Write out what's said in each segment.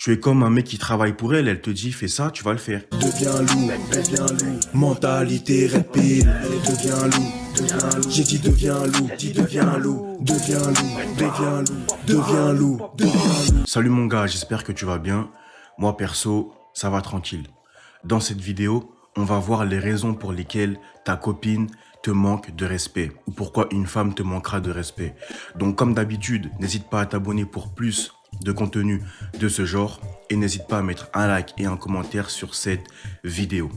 Tu es comme un mec qui travaille pour elle, elle te dit fais ça, tu vas le faire. Deviens loup, mentalité red pill. Deviens loup, j'ai dit deviens loup, deviens loup, deviens loup. Salut mon gars, j'espère que tu vas bien. Moi perso, ça va tranquille. Dans cette vidéo, on va voir les raisons pour lesquelles ta copine te manque de respect ou pourquoi une femme te manquera de respect. Donc comme d'habitude, n'hésite pas à t'abonner pour plus de contenu de ce genre et n'hésite pas à mettre un like et un commentaire sur cette vidéo.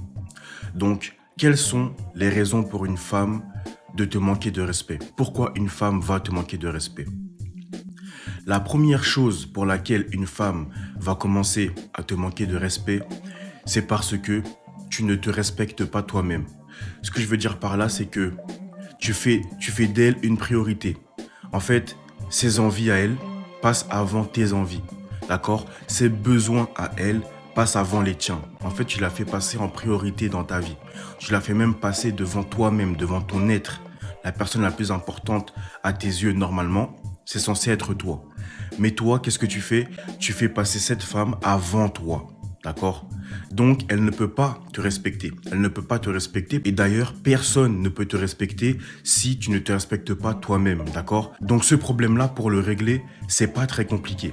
Donc, quelles sont les raisons pour une femme de te manquer de respect? Pourquoi une femme va te manquer de respect? La première chose pour laquelle une femme va commencer à te manquer de respect, c'est parce que tu ne te respectes pas toi-même. Ce que je veux dire par là, c'est que tu fais d'elle une priorité. En fait, ses envies à elle passent avant tes envies. D'accord? Ses besoins à elle passent avant les tiens. En fait, tu l'as fait passer en priorité dans ta vie. Tu l'as fait même passer devant toi-même, devant ton être. La personne la plus importante à tes yeux, normalement, c'est censé être toi. Mais toi, qu'est-ce que tu fais? Tu fais passer cette femme avant toi. D'accord? Donc, elle ne peut pas te respecter. Elle ne peut pas te respecter. Et d'ailleurs, personne ne peut te respecter si tu ne te respectes pas toi-même. D'accord? Donc, ce problème-là, pour le régler, c'est pas très compliqué.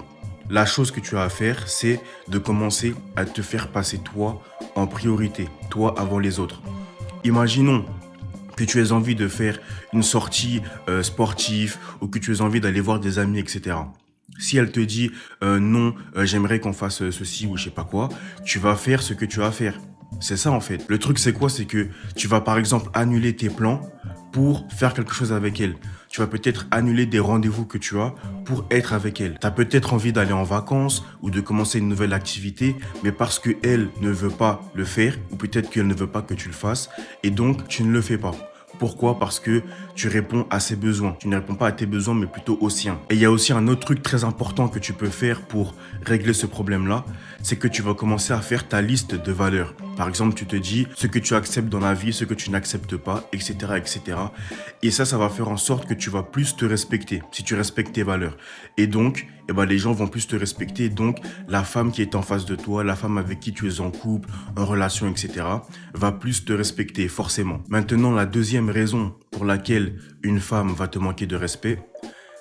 La chose que tu as à faire, c'est de commencer à te faire passer toi en priorité. Toi avant les autres. Imaginons que tu aies envie de faire une sortie sportive ou que tu aies envie d'aller voir des amis, etc. Si elle te dit non, j'aimerais qu'on fasse ceci ou je sais pas quoi, tu vas faire ce que tu as à faire. C'est ça en fait. Le truc c'est quoi? C'est que tu vas par exemple annuler tes plans pour faire quelque chose avec elle. Tu vas peut-être annuler des rendez-vous que tu as pour être avec elle. Tu as peut-être envie d'aller en vacances ou de commencer une nouvelle activité, mais parce qu'elle ne veut pas le faire, ou peut-être qu'elle ne veut pas que tu le fasses, et donc tu ne le fais pas. Pourquoi? Parce que tu réponds à ses besoins. Tu ne réponds pas à tes besoins, mais plutôt aux siens. Et il y a aussi un autre truc très important que tu peux faire pour régler ce problème-là, c'est que tu vas commencer à faire ta liste de valeurs. Par exemple, tu te dis ce que tu acceptes dans la vie, ce que tu n'acceptes pas, etc., etc. Et ça va faire en sorte que tu vas plus te respecter, si tu respectes tes valeurs. Et donc, les gens vont plus te respecter. Donc, la femme qui est en face de toi, la femme avec qui tu es en couple, en relation, etc., va plus te respecter, forcément. Maintenant, la deuxième raison pour laquelle une femme va te manquer de respect,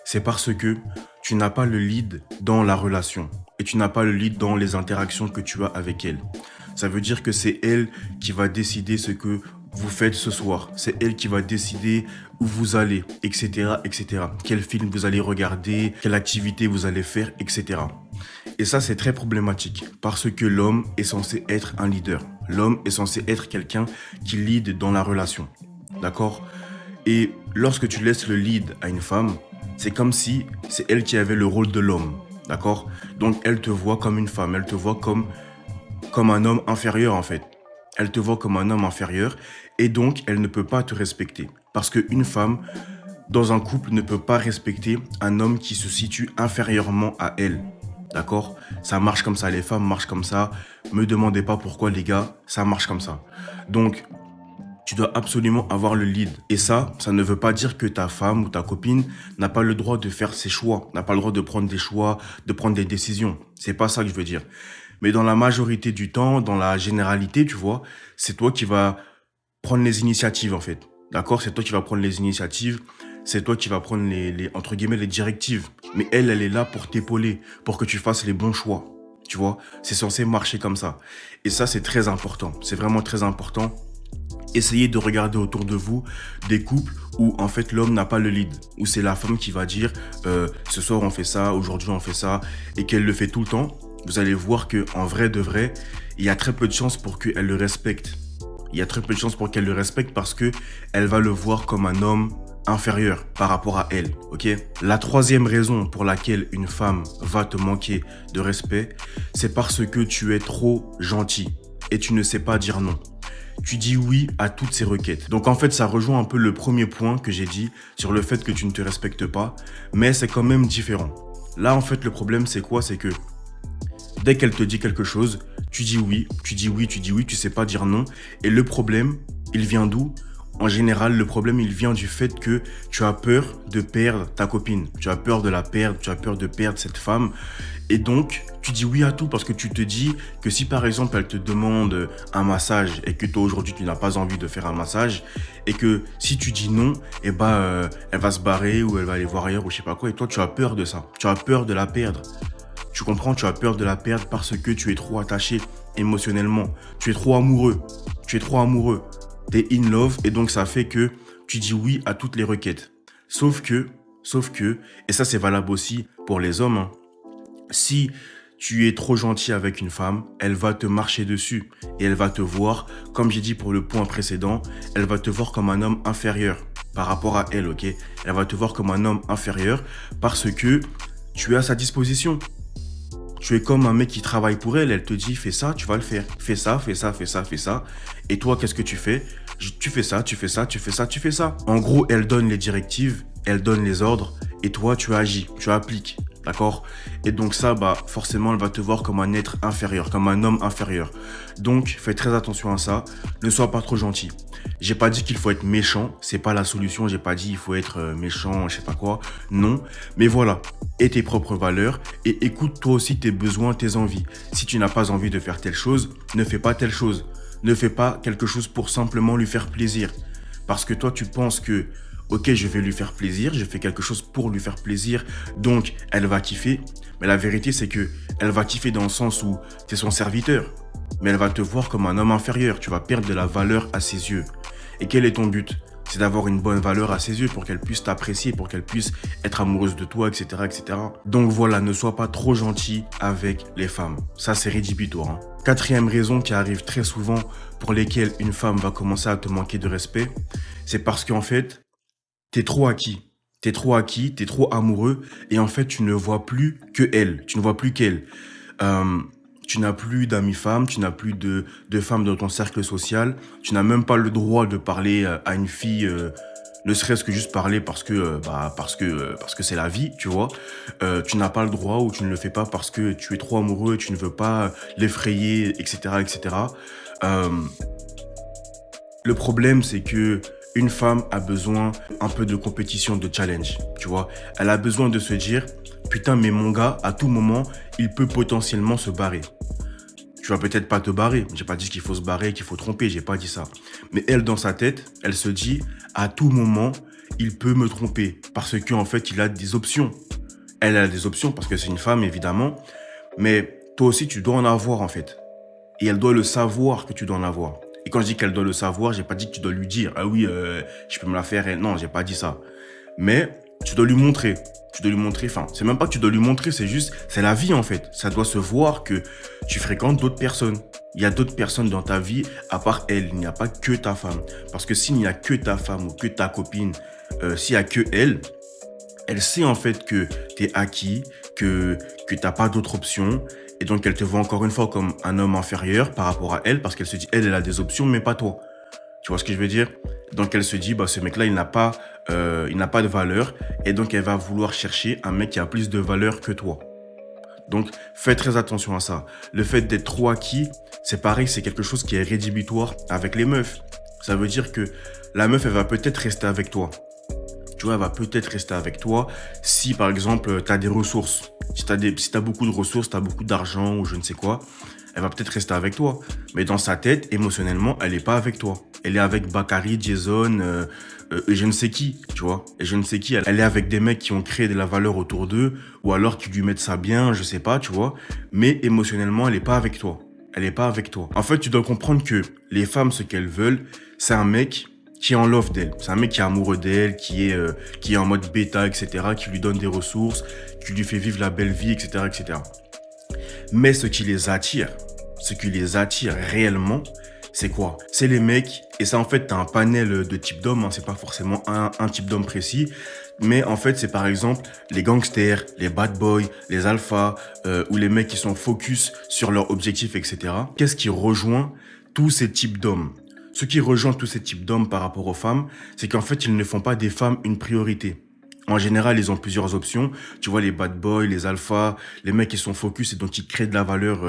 c'est parce que tu n'as pas le lead dans la relation et tu n'as pas le lead dans les interactions que tu as avec elle. Ça veut dire que c'est elle qui va décider ce que vous faites ce soir. C'est elle qui va décider où vous allez, etc., etc. Quel film vous allez regarder, quelle activité vous allez faire, etc. Et ça, c'est très problématique parce que l'homme est censé être un leader. L'homme est censé être quelqu'un qui lead dans la relation. D'accord? Et lorsque tu laisses le lead à une femme, c'est comme si c'est elle qui avait le rôle de l'homme. D'accord? Donc, elle te voit comme une femme. Elle te voit comme un homme inférieur, en fait. Elle te voit comme un homme inférieur et donc, elle ne peut pas te respecter. Parce qu'une femme, dans un couple, ne peut pas respecter un homme qui se situe inférieurement à elle. D'accord? Ça marche comme ça. Les femmes marchent comme ça. Me demandez pas pourquoi, les gars. Ça marche comme ça. Donc, tu dois absolument avoir le lead. Et ça ne veut pas dire que ta femme ou ta copine n'a pas le droit de faire ses choix, n'a pas le droit de prendre des choix, de prendre des décisions. C'est pas ça que je veux dire. Mais dans la majorité du temps, dans la généralité, tu vois, c'est toi qui vas prendre les initiatives, en fait. D'accord? C'est toi qui vas prendre les initiatives. C'est toi qui vas prendre entre guillemets, les directives. Mais elle est là pour t'épauler, pour que tu fasses les bons choix. Tu vois? C'est censé marcher comme ça. Et ça, c'est très important. C'est vraiment très important. Essayez de regarder autour de vous des couples où en fait l'homme n'a pas le lead, où c'est la femme qui va dire ce soir on fait ça, aujourd'hui on fait ça, et qu'elle le fait tout le temps. Vous allez voir que en vrai de vrai, il y a très peu de chances pour qu'elle le respecte. Il y a très peu de chances pour qu'elle le respecte parce que elle va le voir comme un homme inférieur par rapport à elle, ok? La troisième raison pour laquelle une femme va te manquer de respect, c'est parce que tu es trop gentil et tu ne sais pas dire non. Tu dis oui à toutes ces requêtes. Donc en fait, ça rejoint un peu le premier point que j'ai dit sur le fait que tu ne te respectes pas, mais c'est quand même différent. Là, en fait, le problème, c'est quoi? C'est que dès qu'elle te dit quelque chose, tu dis oui, tu dis oui, tu dis oui, tu sais pas dire non. Et le problème, il vient d'où? En général, le problème, il vient du fait que tu as peur de perdre ta copine. Tu as peur de la perdre, tu as peur de perdre cette femme. Et donc, tu dis oui à tout parce que tu te dis que si par exemple elle te demande un massage et que toi aujourd'hui tu n'as pas envie de faire un massage et que si tu dis non, elle va se barrer ou elle va aller voir ailleurs ou je sais pas quoi et toi tu as peur de ça. Tu as peur de la perdre. Tu comprends, tu as peur de la perdre parce que tu es trop attaché émotionnellement. Tu es trop amoureux. Tu es trop amoureux. Tu es in love et donc ça fait que tu dis oui à toutes les requêtes. Sauf que, et ça c'est valable aussi pour les hommes, hein, si tu es trop gentil avec une femme, elle va te marcher dessus et elle va te voir, comme j'ai dit pour le point précédent, elle va te voir comme un homme inférieur par rapport à elle, ok? Elle va te voir comme un homme inférieur parce que tu es à sa disposition. Tu es comme un mec qui travaille pour elle, elle te dit fais ça, tu vas le faire. Fais ça, fais ça, fais ça, fais ça. Et toi, qu'est-ce que tu fais? Tu fais ça, tu fais ça, tu fais ça, tu fais ça. En gros, elle donne les directives, elle donne les ordres et toi, tu agis, tu appliques. D'accord? Et donc ça, forcément, elle va te voir comme un être inférieur, comme un homme inférieur. Donc, fais très attention à ça. Ne sois pas trop gentil. J'ai pas dit qu'il faut être méchant. C'est pas la solution. J'ai pas dit il faut être méchant, je sais pas quoi. Non. Mais voilà. Aie tes propres valeurs et écoute toi aussi tes besoins, tes envies. Si tu n'as pas envie de faire telle chose, ne fais pas telle chose. Ne fais pas quelque chose pour simplement lui faire plaisir. Parce que toi, tu penses que ok, je vais lui faire plaisir, je fais quelque chose pour lui faire plaisir, donc elle va kiffer. Mais la vérité, c'est que elle va kiffer dans le sens où tu es son serviteur. Mais elle va te voir comme un homme inférieur. Tu vas perdre de la valeur à ses yeux. Et quel est ton but? C'est d'avoir une bonne valeur à ses yeux pour qu'elle puisse t'apprécier, pour qu'elle puisse être amoureuse de toi, etc., etc. Donc voilà, ne sois pas trop gentil avec les femmes. Ça, c'est rédhibitoire, hein. Quatrième raison qui arrive très souvent pour lesquelles une femme va commencer à te manquer de respect, c'est parce qu'en fait, t'es trop acquis. T'es trop acquis, t'es trop amoureux et en fait, tu ne vois plus que elle. Tu ne vois plus qu'elle. Tu n'as plus d'amis femmes, tu n'as plus de femmes dans ton cercle social. Tu n'as même pas le droit de parler à une fille, ne serait-ce que juste parler parce que c'est la vie, tu vois. Tu n'as pas le droit ou tu ne le fais pas parce que tu es trop amoureux, tu ne veux pas l'effrayer, etc., etc. Euh, le problème, c'est que une femme a besoin un peu de compétition, de challenge, tu vois. Elle a besoin de se dire, putain, mais mon gars, à tout moment, il peut potentiellement se barrer. Tu vas peut-être pas te barrer. J'ai pas dit qu'il faut se barrer, qu'il faut tromper, j'ai pas dit ça. Mais elle, dans sa tête, elle se dit, à tout moment, il peut me tromper. Parce qu'en fait, il a des options. Elle a des options parce que c'est une femme, évidemment. Mais toi aussi, tu dois en avoir, en fait. Et elle doit le savoir que tu dois en avoir. Et quand je dis qu'elle doit le savoir, j'ai pas dit que tu dois lui dire, ah oui, je peux me la faire. Non, j'ai pas dit ça. Mais tu dois lui montrer. Tu dois lui montrer, enfin, c'est même pas que tu dois lui montrer, c'est juste, c'est la vie en fait. Ça doit se voir que tu fréquentes d'autres personnes. Il y a d'autres personnes dans ta vie, à part elle. Il n'y a pas que ta femme. Parce que s'il n'y a que ta femme ou que ta copine, s'il n'y a que elle sait en fait que tu es acquis, que t'as pas d'autres options. Et donc, elle te voit encore une fois comme un homme inférieur par rapport à elle, parce qu'elle se dit, elle a des options, mais pas toi. Tu vois ce que je veux dire? Donc, elle se dit, ce mec-là, il n'a pas de valeur. Et donc, elle va vouloir chercher un mec qui a plus de valeur que toi. Donc, fais très attention à ça. Le fait d'être trop acquis, c'est pareil, c'est quelque chose qui est rédhibitoire avec les meufs. Ça veut dire que la meuf, elle va peut-être rester avec toi. Tu vois, elle va peut-être rester avec toi si, par exemple, tu as des ressources. Si t'as beaucoup de ressources, tu as beaucoup d'argent ou je ne sais quoi, elle va peut-être rester avec toi. Mais dans sa tête, émotionnellement, elle n'est pas avec toi. Elle est avec Bakary, Jason, et je ne sais qui, tu vois. Et je ne sais qui. Elle est avec des mecs qui ont créé de la valeur autour d'eux ou alors qui lui mettent ça bien, je sais pas, tu vois. Mais émotionnellement, elle n'est pas avec toi. Elle n'est pas avec toi. En fait, tu dois comprendre que les femmes, ce qu'elles veulent, c'est un mec qui est en love d'elle. C'est un mec qui est amoureux d'elle, qui est en mode bêta, etc., qui lui donne des ressources, qui lui fait vivre la belle vie, etc., etc. Mais ce qui les attire réellement, c'est quoi? C'est les mecs, et ça en fait, t'as un panel de types d'hommes, hein, c'est pas forcément un type d'homme précis, mais en fait, c'est par exemple les gangsters, les bad boys, les alphas, ou les mecs qui sont focus sur leur objectif, etc. Qu'est-ce qui rejoint tous ces types d'hommes? Ce qui rejoint tous ces types d'hommes par rapport aux femmes, c'est qu'en fait, ils ne font pas des femmes une priorité. En général, ils ont plusieurs options. Tu vois, les bad boys, les alphas, les mecs qui sont focus et donc ils créent de la valeur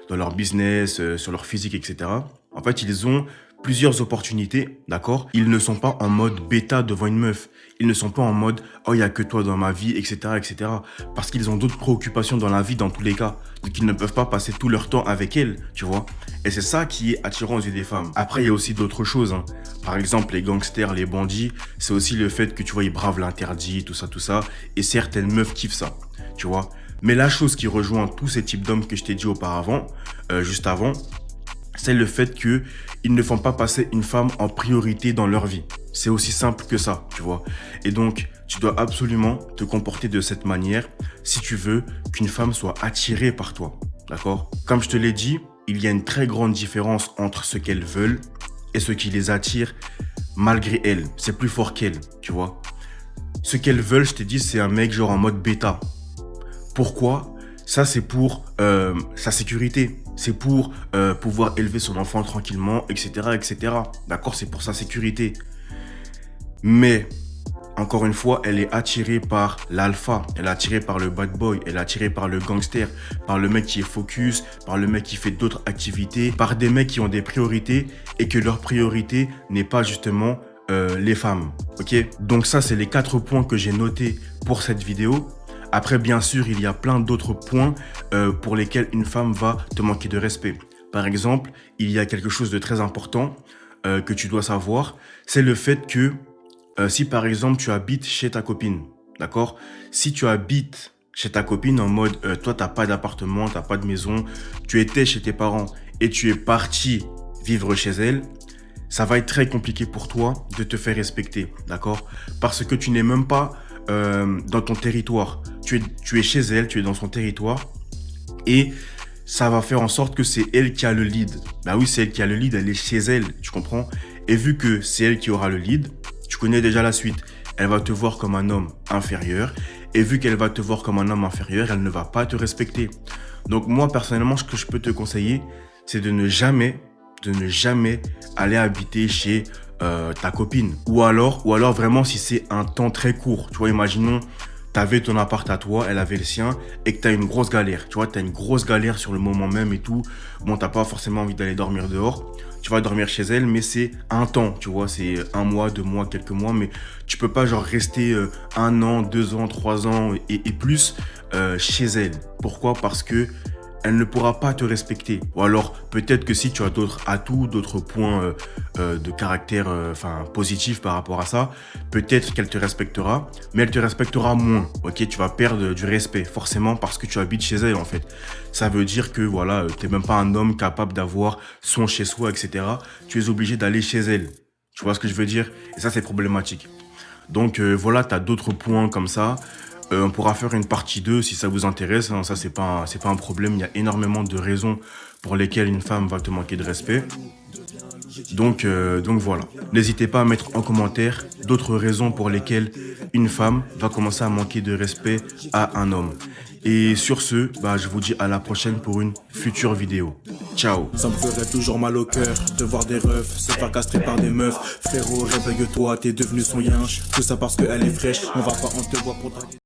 dans leur business, sur leur physique, etc. En fait, ils ont plusieurs opportunités, d'accord? Ils ne sont pas en mode bêta devant une meuf. Ils ne sont pas en mode « Oh, il n'y a que toi dans ma vie, etc. etc. » Parce qu'ils ont d'autres préoccupations dans la vie dans tous les cas. Donc, ils ne peuvent pas passer tout leur temps avec elle, tu vois? Et c'est ça qui est attirant aux yeux des femmes. Après, il y a aussi d'autres choses, hein. Par exemple, les gangsters, les bandits, c'est aussi le fait que, tu vois, ils bravent l'interdit, tout ça, tout ça. Et certaines meufs kiffent ça, tu vois? Mais la chose qui rejoint tous ces types d'hommes que je t'ai dit auparavant, juste avant, c'est le fait qu'ils ne font pas passer une femme en priorité dans leur vie. C'est aussi simple que ça, tu vois. Et donc, tu dois absolument te comporter de cette manière si tu veux qu'une femme soit attirée par toi, d'accord? Comme je te l'ai dit, il y a une très grande différence entre ce qu'elles veulent et ce qui les attire malgré elles. C'est plus fort qu'elles, tu vois. Ce qu'elles veulent, je t'ai dit, c'est un mec genre en mode bêta. Pourquoi? Ça, c'est pour sa sécurité. C'est pour pouvoir élever son enfant tranquillement, etc., etc. D'accord? C'est pour sa sécurité. Mais, encore une fois, elle est attirée par l'alpha. Elle est attirée par le bad boy. Elle est attirée par le gangster. Par le mec qui est focus. Par le mec qui fait d'autres activités. Par des mecs qui ont des priorités et que leur priorité n'est pas justement les femmes. Ok? Donc ça, c'est les 4 points que j'ai notés pour cette vidéo. Après, bien sûr, il y a plein d'autres points pour lesquels une femme va te manquer de respect. Par exemple, il y a quelque chose de très important que tu dois savoir. C'est le fait que si, par exemple, tu habites chez ta copine, d'accord? Si tu habites chez ta copine en mode, toi, tu n'as pas d'appartement, tu n'as pas de maison, tu étais chez tes parents et tu es parti vivre chez elle, ça va être très compliqué pour toi de te faire respecter, d'accord? Parce que tu n'es même pas dans ton territoire. Tu es chez elle, tu es dans son territoire et ça va faire en sorte que c'est elle qui a le lead. Bah oui, c'est elle qui a le lead, elle est chez elle, tu comprends? Et vu que c'est elle qui aura le lead, tu connais déjà la suite. Elle va te voir comme un homme inférieur et vu qu'elle va te voir comme un homme inférieur, elle ne va pas te respecter. Donc moi, personnellement, ce que je peux te conseiller, c'est de ne jamais aller habiter chez ta copine. Ou alors vraiment si c'est un temps très court. Tu vois, imaginons, tu avais ton appart à toi, elle avait le sien et que tu as une grosse galère. Tu vois, tu as une grosse galère sur le moment même et tout. Bon, tu n'as pas forcément envie d'aller dormir dehors. Tu vas dormir chez elle, mais c'est un temps, tu vois, c'est 1 mois, 2 mois, quelques mois, mais tu peux pas genre rester 1 an, 2 ans, 3 ans et plus chez elle. Pourquoi? Parce que elle ne pourra pas te respecter. Ou alors, peut-être que si tu as d'autres atouts, d'autres points de caractère positifs par rapport à ça, peut-être qu'elle te respectera, mais elle te respectera moins. Ok, tu vas perdre du respect, forcément, parce que tu habites chez elle, en fait. Ça veut dire que, voilà, tu n'es même pas un homme capable d'avoir son chez-soi, etc. Tu es obligé d'aller chez elle. Tu vois ce que je veux dire? Et ça, c'est problématique. Donc, voilà, tu as d'autres points comme ça. On pourra faire une partie 2 si ça vous intéresse. Hein, ça, c'est pas un problème. Il y a énormément de raisons pour lesquelles une femme va te manquer de respect. Donc voilà. N'hésitez pas à mettre en commentaire d'autres raisons pour lesquelles une femme va commencer à manquer de respect à un homme. Et sur ce, je vous dis à la prochaine pour une future vidéo. Ciao. Ça me ferait toujours mal au cœur de voir des refs se faire castrer par des meufs. Frérot, réveille-toi, t'es devenu son yinche. Tout ça parce qu'elle est fraîche. On va pas en te voir pour draguer.